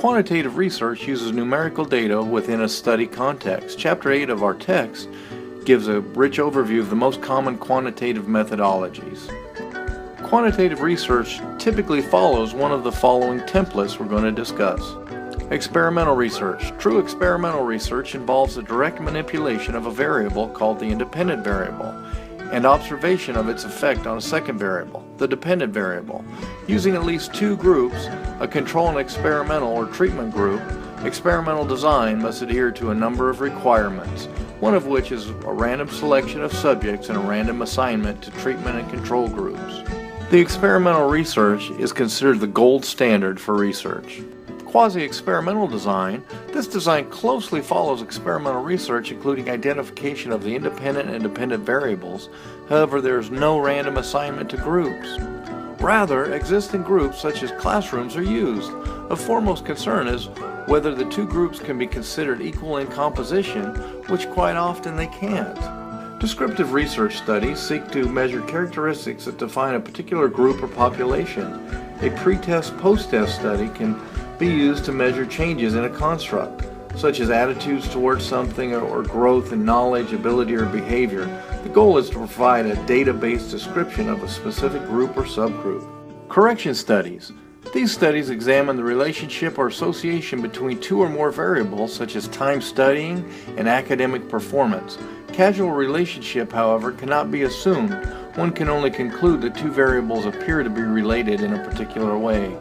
Quantitative research uses numerical data within a study context. Chapter 8 of our text gives a rich overview of the most common quantitative methodologies. Quantitative research typically follows one of the following templates we're going to discuss. Experimental research. True experimental research involves the direct manipulation of a variable called the independent variable and observation of its effect on a second variable, the dependent variable. Using at least two groups, a control and experimental or treatment group, experimental design must adhere to a number of requirements, one of which is a random selection of subjects and a random assignment to treatment and control groups. The experimental research is considered the gold standard for research. Quasi-experimental design. This design closely follows experimental research, including identification of the independent and dependent variables. However, there is no random assignment to groups. Rather, existing groups such as classrooms are used. Of foremost concern is whether the two groups can be considered equal in composition, which quite often they can't. Descriptive research studies seek to measure characteristics that define a particular group or population. A pre-test, post-test study can be used to measure changes in a construct, such as attitudes towards something or growth in knowledge, ability, or behavior. The goal is to provide a data-based description of a specific group or subgroup. Correction studies. These studies examine the relationship or association between two or more variables, such as time studying and academic performance. Causal relationship, however, cannot be assumed. One can only conclude that two variables appear to be related in a particular way.